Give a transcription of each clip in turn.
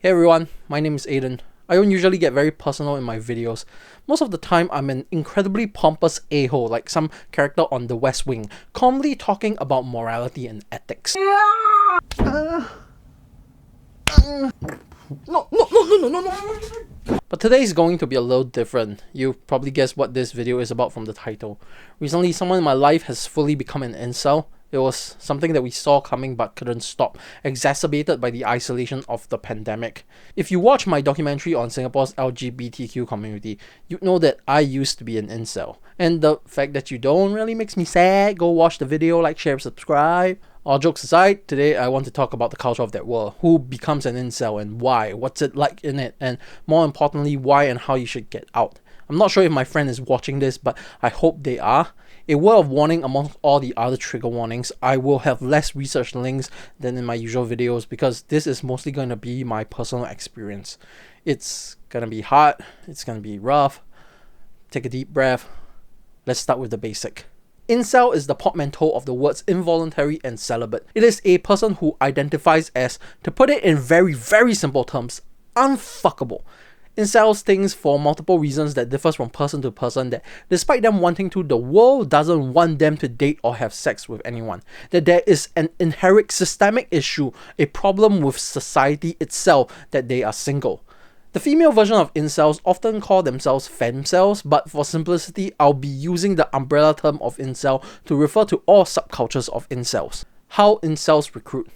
Hey everyone, my name is Aiden. I don't usually get very personal in my videos. Most of the time, I'm an incredibly pompous a-hole like some character on The West Wing, calmly talking about morality and ethics. No. But today is going to be a little different. You probably guessed what this video is about from the title. Recently, someone in my life has fully become an incel. It was something that we saw coming but couldn't stop, exacerbated by the isolation of the pandemic. If you watch my documentary on Singapore's LGBTQ community, you'd know that I used to be an incel. And the fact that you don't really makes me sad. Go watch the video, like, share, subscribe. All jokes aside, today I want to talk about the culture of that world. Who becomes an incel and why? What's it like in it? And more importantly, why and how you should get out. I'm not sure if my friend is watching this, but I hope they are. A word of warning amongst all the other trigger warnings, I will have less research links than in my usual videos because this is mostly going to be my personal experience. It's going to be hard, it's going to be rough. Take a deep breath. Let's start with the basic. Incel is the portmanteau of the words involuntary and celibate. It is a person who identifies as, to put it in very, very simple terms, unfuckable. Incels things for multiple reasons that differs from person to person, that despite them wanting to, the world doesn't want them to date or have sex with anyone. That there is an inherent systemic issue, a problem with society itself, that they are single. The female version of incels often call themselves femcels, but for simplicity, I'll be using the umbrella term of incel to refer to all subcultures of incels. How incels recruit.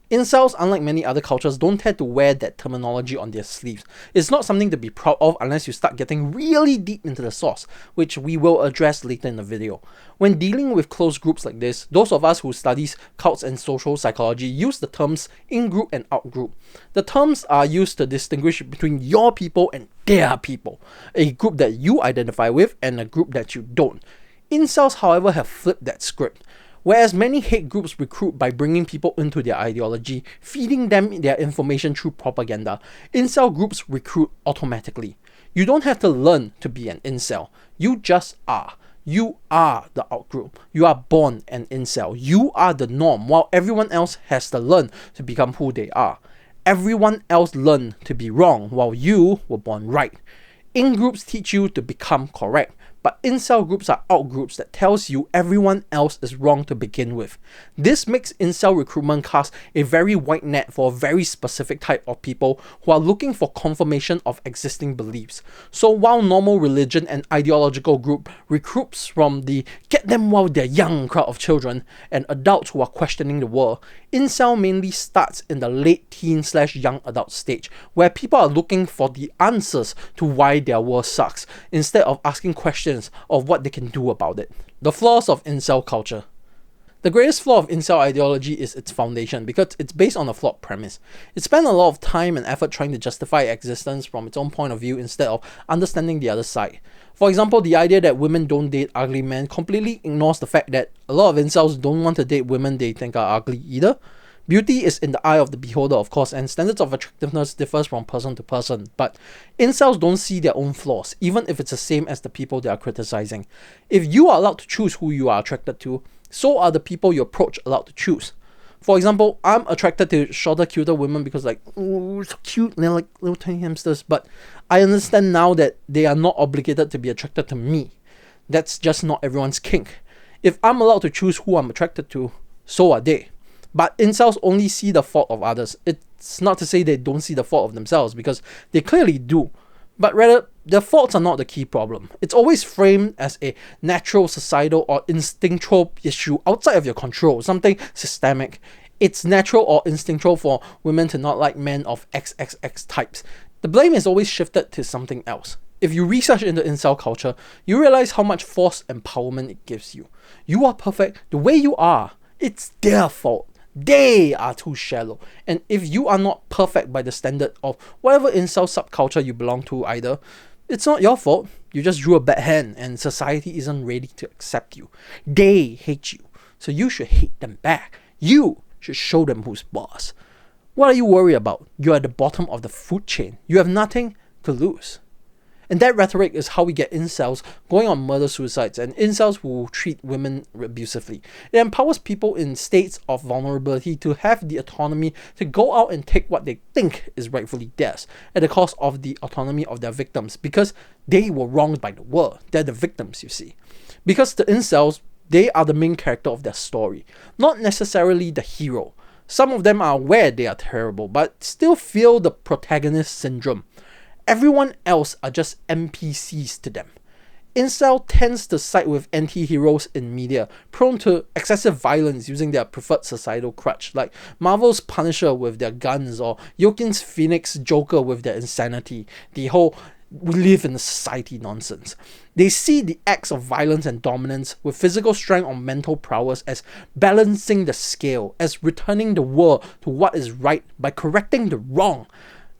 Incels, unlike many other cultures, don't tend to wear that terminology on their sleeves. It's not something to be proud of unless you start getting really deep into the source, which we will address later in the video. When dealing with closed groups like this, those of us who studies cults and social psychology use the terms in-group and out-group. The terms are used to distinguish between your people and their people, a group that you identify with and a group that you don't. Incels, however, have flipped that script. Whereas many hate groups recruit by bringing people into their ideology, feeding them their information through propaganda, incel groups recruit automatically. You don't have to learn to be an incel. You just are. You are the outgroup. You are born an incel. You are the norm, while everyone else has to learn to become who they are. Everyone else learned to be wrong, while you were born right. In-groups teach you to become correct. But incel groups are out-groups that tells you everyone else is wrong to begin with. This makes incel recruitment cast a very wide net for a very specific type of people who are looking for confirmation of existing beliefs. So while normal religion and ideological group recruits from the get them while they're young crowd of children and adults who are questioning the world, incel mainly starts in the late teen/young adult stage, where people are looking for the answers to why their world sucks, instead of asking questions of what they can do about it. The flaws of incel culture. The greatest flaw of incel ideology is its foundation, because it's based on a flawed premise. It spent a lot of time and effort trying to justify existence from its own point of view instead of understanding the other side. For example, the idea that women don't date ugly men completely ignores the fact that a lot of incels don't want to date women they think are ugly either. Beauty is in the eye of the beholder, of course, and standards of attractiveness differs from person to person, but incels don't see their own flaws, even if it's the same as the people they are criticizing. If you are allowed to choose who you are attracted to, so are the people you approach allowed to choose. For example, I'm attracted to shorter, cuter women because, like, oh, so cute, they're like little tiny hamsters, but I understand now that they are not obligated to be attracted to me. That's just not everyone's kink. If I'm allowed to choose who I'm attracted to, so are they. But incels only see the fault of others. It's not to say they don't see the fault of themselves, because they clearly do. But rather, their faults are not the key problem. It's always framed as a natural, societal, or instinctual issue outside of your control, something systemic. It's natural or instinctual for women to not like men of XXX types. The blame is always shifted to something else. If you research into incel culture, you realize how much false empowerment it gives you. You are perfect the way you are. It's their fault. They are too shallow. And if you are not perfect by the standard of whatever incel subculture you belong to either, it's not your fault. You just drew a bad hand and society isn't ready to accept you. They hate you, so you should hate them back. You should show them who's boss. What are you worried about? You're at the bottom of the food chain. You have nothing to lose. And that rhetoric is how we get incels going on murder-suicides and incels who treat women abusively. It empowers people in states of vulnerability to have the autonomy to go out and take what they think is rightfully theirs, at the cost of the autonomy of their victims, because they were wronged by the world. They're the victims, you see. Because the incels, they are the main character of their story, not necessarily the hero. Some of them are aware they are terrible, but still feel the protagonist syndrome. Everyone else are just NPCs to them. Incel tends to side with anti-heroes in media, prone to excessive violence using their preferred societal crutch, like Marvel's Punisher with their guns, or Joaquin's Phoenix Joker with their insanity, the whole "we live in a society" nonsense. They see the acts of violence and dominance with physical strength or mental prowess as balancing the scale, as returning the world to what is right by correcting the wrong.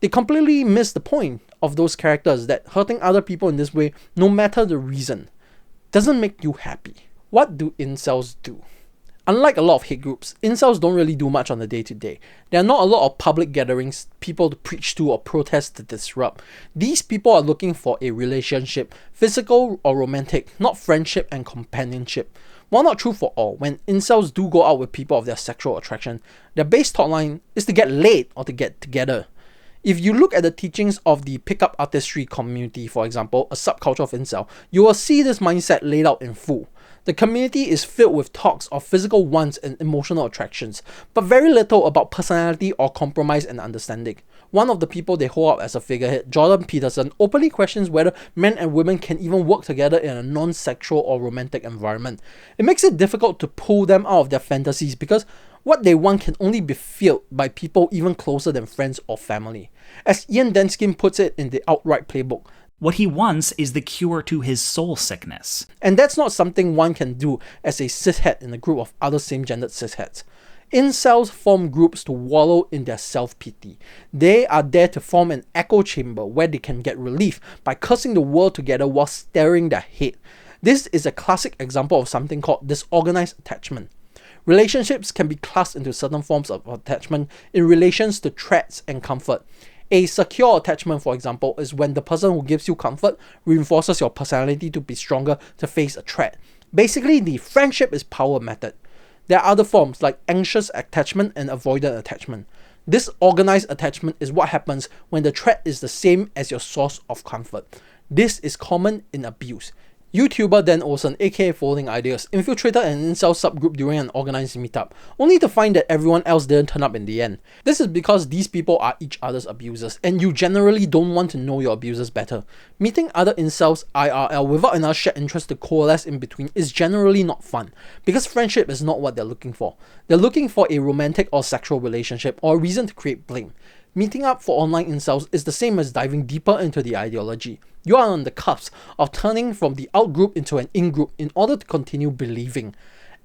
They completely miss the point of those characters, that hurting other people in this way, no matter the reason, doesn't make you happy. What do incels do? Unlike a lot of hate groups, incels don't really do much on the day-to-day. There are not a lot of public gatherings, people to preach to or protest to disrupt. These people are looking for a relationship, physical or romantic, not friendship and companionship. While not true for all, when incels do go out with people of their sexual attraction, their base thought line is to get laid or to get together. If you look at the teachings of the pickup artistry community, for example, a subculture of incel, you will see this mindset laid out in full. The community is filled with talks of physical wants and emotional attractions, but very little about personality or compromise and understanding. One of the people they hold up as a figurehead, Jordan Peterson, openly questions whether men and women can even work together in a non-sexual or romantic environment. It makes it difficult to pull them out of their fantasies because what they want can only be filled by people even closer than friends or family. As Ian Denskin puts it in the Outright Playbook, what he wants is the cure to his soul sickness. And that's not something one can do as a cishet in a group of other same-gendered cishets. Incels form groups to wallow in their self-pity. They are there to form an echo chamber where they can get relief by cursing the world together while staring their hate. This is a classic example of something called disorganized attachment. Relationships can be classed into certain forms of attachment in relations to threats and comfort. A secure attachment, for example, is when the person who gives you comfort reinforces your personality to be stronger to face a threat. Basically, the friendship is power method. There are other forms like anxious attachment and avoidant attachment. This organized attachment is what happens when the threat is the same as your source of comfort. This is common in abuse. YouTuber Dan Olsen, aka Folding Ideas, infiltrated an incel subgroup during an organized meetup, only to find that everyone else didn't turn up in the end. This is because these people are each other's abusers, and you generally don't want to know your abusers better. Meeting other incels IRL without enough shared interest to coalesce in between is generally not fun, because friendship is not what they're looking for. They're looking for a romantic or sexual relationship, or a reason to create blame. Meeting up for online incels is the same as diving deeper into the ideology. You are on the cusp of turning from the out-group into an in-group in order to continue believing.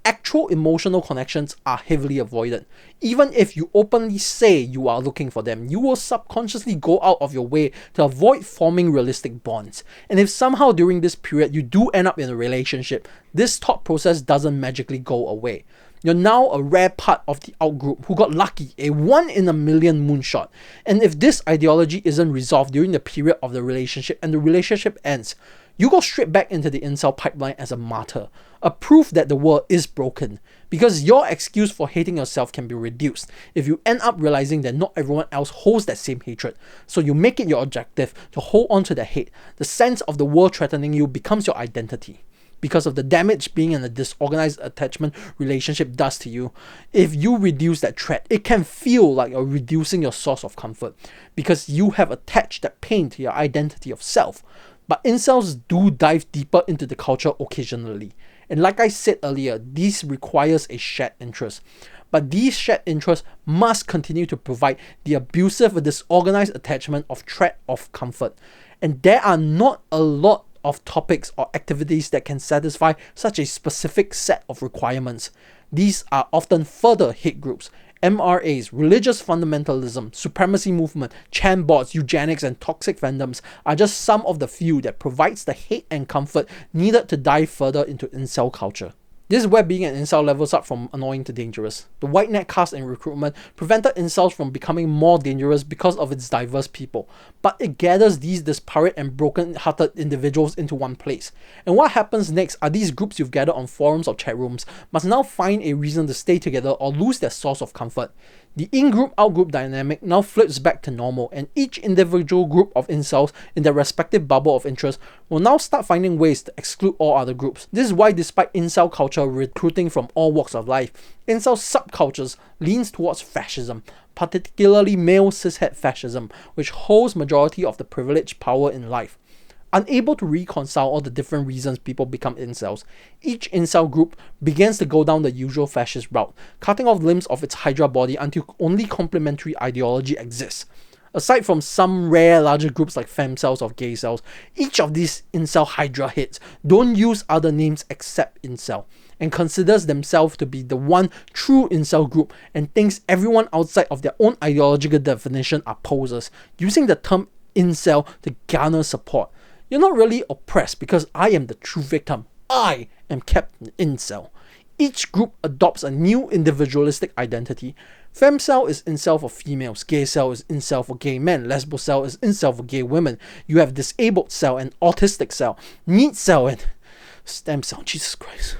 Actual emotional connections are heavily avoided. Even if you openly say you are looking for them, you will subconsciously go out of your way to avoid forming realistic bonds. And if somehow during this period you do end up in a relationship, this thought process doesn't magically go away. You're now a rare part of the outgroup who got lucky, a 1 in a million moonshot. And if this ideology isn't resolved during the period of the relationship and the relationship ends, you go straight back into the incel pipeline as a martyr, a proof that the world is broken. Because your excuse for hating yourself can be reduced if you end up realizing that not everyone else holds that same hatred. So you make it your objective to hold on to the hate. The sense of the world threatening you becomes your identity. Because of the damage being in a disorganized attachment relationship does to you, if you reduce that threat, it can feel like you're reducing your source of comfort because you have attached that pain to your identity of self. But incels do dive deeper into the culture occasionally. And like I said earlier, this requires a shared interest. But these shared interests must continue to provide the abusive, disorganized attachment of threat of comfort. And there are not a lot of topics or activities that can satisfy such a specific set of requirements. These are often further hate groups. MRAs, religious fundamentalism, supremacy movement, chan bots, eugenics, and toxic fandoms are just some of the few that provides the hate and comfort needed to dive further into incel culture. This is where being an incel levels up from annoying to dangerous. The white net cast in recruitment prevented incels from becoming more dangerous because of its diverse people, but it gathers these disparate and broken-hearted individuals into one place. And what happens next are these groups you've gathered on forums or chat rooms must now find a reason to stay together or lose their source of comfort. The in-group out-group dynamic now flips back to normal, and each individual group of incels in their respective bubble of interest will now start finding ways to exclude all other groups. This is why, despite incel culture recruiting from all walks of life, incel subcultures leans towards fascism, particularly male cishet fascism, which holds majority of the privileged power in life. Unable to reconcile all the different reasons people become incels, each incel group begins to go down the usual fascist route, cutting off limbs of its hydra body until only complementary ideology exists. Aside from some rare larger groups like femcells or gay cells, each of these incel hydra heads don't use other names except incel, and considers themselves to be the one true incel group and thinks everyone outside of their own ideological definition are posers, using the term incel to garner support. You're not really oppressed because I am the true victim. I am Captain Incel. Each group adopts a new individualistic identity. Femcel is incel for females, gay cell is incel for gay men, lesbo cell is incel for gay women. You have disabled cell and autistic cell, meat cell and stem cell, Jesus Christ.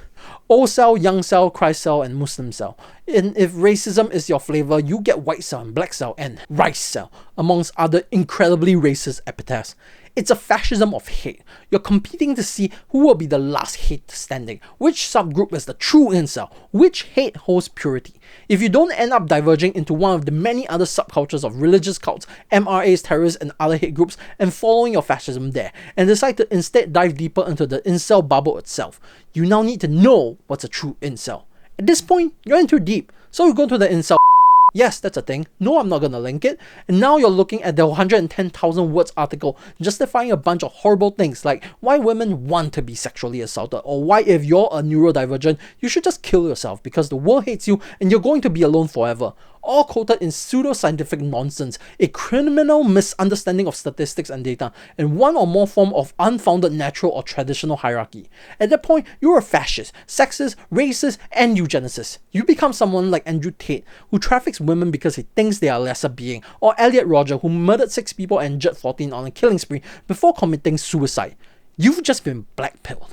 Old cell, young cell, Christ cell, and Muslim cell. And if racism is your flavor, you get white cell and black cell and rice cell, amongst other incredibly racist epithets. It's a fascism of hate. You're competing to see who will be the last hate standing, which subgroup is the true incel, which hate holds purity. If you don't end up diverging into one of the many other subcultures of religious cults, MRAs, terrorists, and other hate groups, and following your fascism there, and decide to instead dive deeper into the incel bubble itself, you now need to know what's a true incel. At this point, you're in too deep, so you go to the incel. Yes, that's a thing. No, I'm not gonna link it. And now you're looking at the 110,000 words article justifying a bunch of horrible things like why women want to be sexually assaulted, or why if you're a neurodivergent, you should just kill yourself because the world hates you and you're going to be alone forever. All quoted in pseudo-scientific nonsense, a criminal misunderstanding of statistics and data, and one or more form of unfounded natural or traditional hierarchy. At that point, you're a fascist, sexist, racist, and eugenicist. You become someone like Andrew Tate, who traffics women because he thinks they are lesser being, or Elliot Rodger, who murdered 6 people and injured 14 on a killing spree before committing suicide. You've just been blackpilled.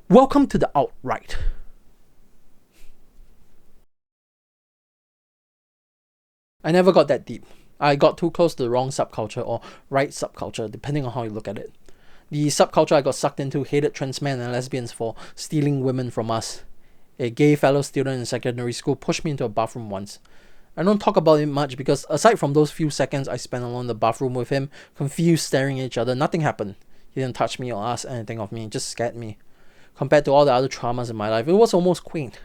Welcome to the alt-right. I never got that deep. I got too close to the wrong subculture or right subculture, depending on how you look at it. The subculture I got sucked into hated trans men and lesbians for stealing women from us. A gay fellow student in secondary school pushed me into a bathroom once. I don't talk about it much because aside from those few seconds I spent alone in the bathroom with him, confused staring at each other, nothing happened. He didn't touch me or ask anything of me, it just scared me. Compared to all the other traumas in my life, it was almost quaint.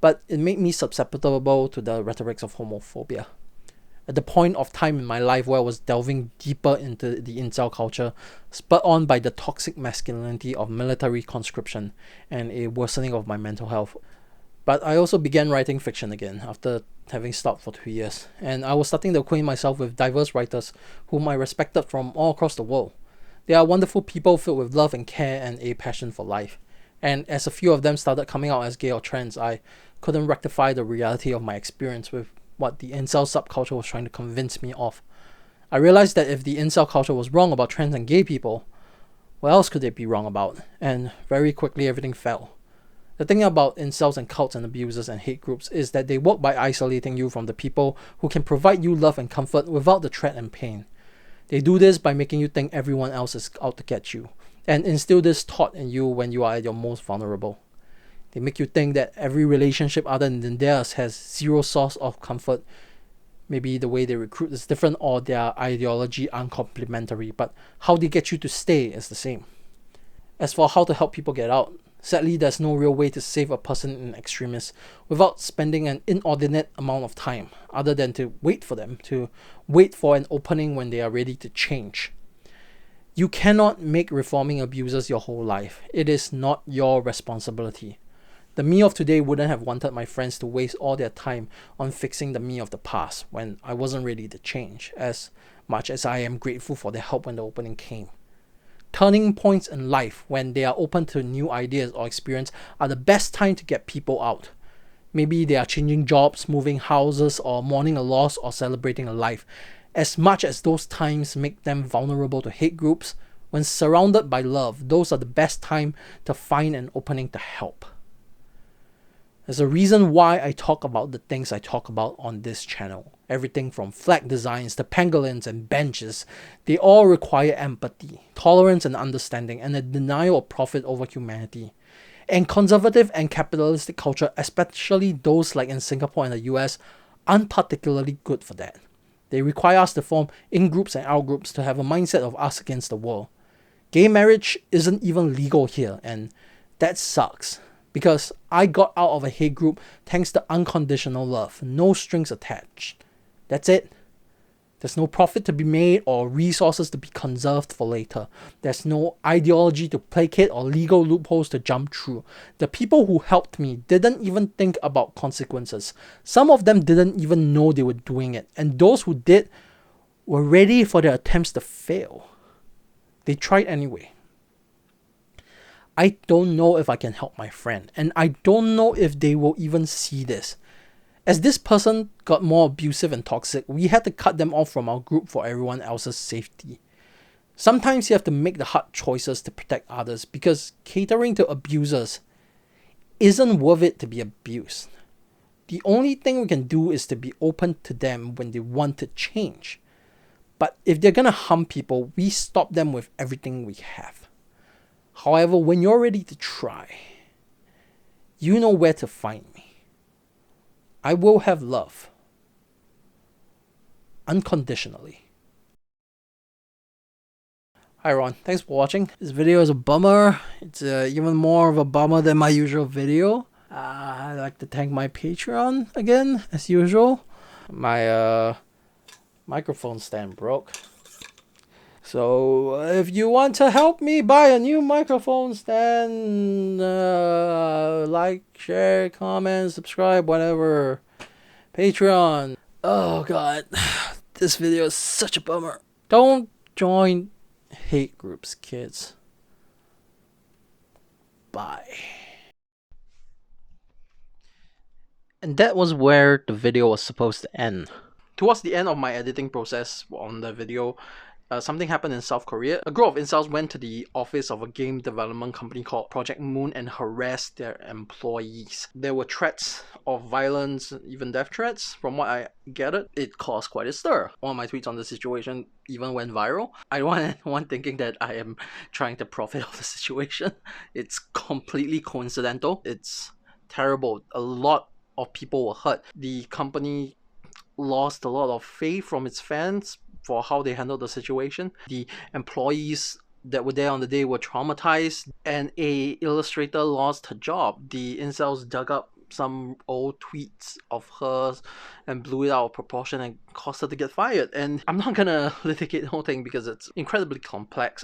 But it made me susceptible to the rhetorics of homophobia. At the point of time in my life where I was delving deeper into the incel culture, spurred on by the toxic masculinity of military conscription and a worsening of my mental health. But I also began writing fiction again after having stopped for 2 years, and I was starting to acquaint myself with diverse writers whom I respected from all across the world. They are wonderful people filled with love and care and a passion for life. And as a few of them started coming out as gay or trans, I couldn't rectify the reality of my experience with what the incel subculture was trying to convince me of. I realized that if the incel culture was wrong about trans and gay people, what else could they be wrong about? And very quickly everything fell. The thing about incels and cults and abusers and hate groups is that they work by isolating you from the people who can provide you love and comfort without the threat and pain. They do this by making you think everyone else is out to get you, and instill this thought in you when you are at your most vulnerable. They make you think that every relationship other than theirs has zero source of comfort. Maybe the way they recruit is different or their ideology uncomplimentary, but how they get you to stay is the same. As for how to help people get out, sadly there's no real way to save a person in extremis without spending an inordinate amount of time, other than to wait for them, to wait for an opening when they are ready to change. You cannot make reforming abusers your whole life. It is not your responsibility. The me of today wouldn't have wanted my friends to waste all their time on fixing the me of the past when I wasn't ready to change, as much as I am grateful for their help when the opening came. Turning points in life when they are open to new ideas or experience are the best time to get people out. Maybe they are changing jobs, moving houses, or mourning a loss or celebrating a life. As much as those times make them vulnerable to hate groups, when surrounded by love, those are the best time to find an opening to help. There's a reason why I talk about the things I talk about on this channel. Everything from flag designs to pangolins and benches, they all require empathy, tolerance and understanding, and a denial of profit over humanity. And conservative and capitalistic culture, especially those like in Singapore and the US, aren't particularly good for that. They require us to form in-groups and out-groups to have a mindset of us against the world. Gay marriage isn't even legal here, and that sucks. Because I got out of a hate group thanks to unconditional love, no strings attached. That's it. There's no profit to be made or resources to be conserved for later. There's no ideology to placate or legal loopholes to jump through. The people who helped me didn't even think about consequences. Some of them didn't even know they were doing it. And those who did were ready for their attempts to fail. They tried anyway. I don't know if I can help my friend, and I don't know if they will even see this. As this person got more abusive and toxic, we had to cut them off from our group for everyone else's safety. Sometimes you have to make the hard choices to protect others because catering to abusers isn't worth it to be abused. The only thing we can do is to be open to them when they want to change. But if they're gonna harm people, we stop them with everything we have. However, when you're ready to try, you know where to find me. I will have love. Unconditionally. Hi everyone, thanks for watching. This video is a bummer. It's even more of a bummer than my usual video. I'd like to thank my Patreon again, as usual. My microphone stand broke. So if you want to help me buy a new microphone stand, like, share, comment, subscribe, whatever. Patreon. Oh god, this video is such a bummer. Don't join hate groups, kids. Bye. And that was where the video was supposed to end. Towards the end of my editing process on the video, something happened in South Korea. A group of incels went to the office of a game development company called Project Moon and harassed their employees. There were threats of violence, even death threats. From what I gathered, it caused quite a stir. One of my tweets on the situation even went viral. I don't want anyone thinking that I am trying to profit off the situation. It's completely coincidental. It's terrible. A lot of people were hurt. The company lost a lot of faith from its fans for how they handled the situation. The employees that were there on the day were traumatized, and a illustrator lost her job. The incels dug up some old tweets of hers and blew it out of proportion and caused her to get fired. And I'm not gonna litigate the whole thing because it's incredibly complex.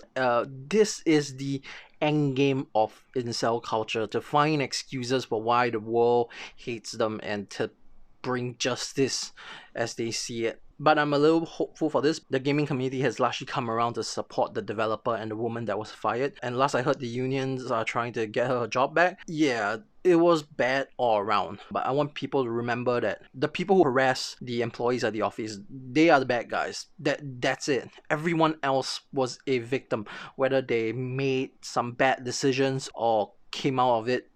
This is the end game of incel culture, to find excuses for why the world hates them and to bring justice as they see it. But I'm a little hopeful for this. The gaming community has largely come around to support the developer and the woman that was fired. And last I heard, the unions are trying to get her job back. Yeah, it was bad all around. But I want people to remember that the people who harass the employees at the office, they are the bad guys. That's it. Everyone else was a victim, whether they made some bad decisions or came out of it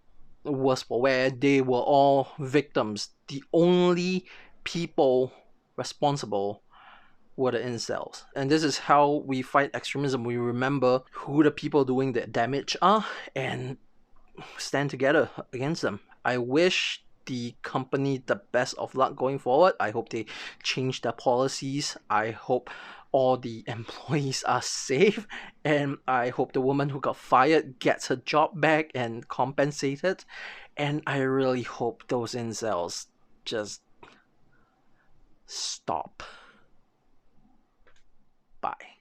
worse for wear. They were all victims. The only people responsible were the incels. And this is how we fight extremism. We remember who the people doing the damage are and stand together against them. I wish the company the best of luck going forward. I hope they change their policies. I hope all the employees are safe, and I hope the woman who got fired gets her job back and compensated. And I really hope those incels just stop. Bye.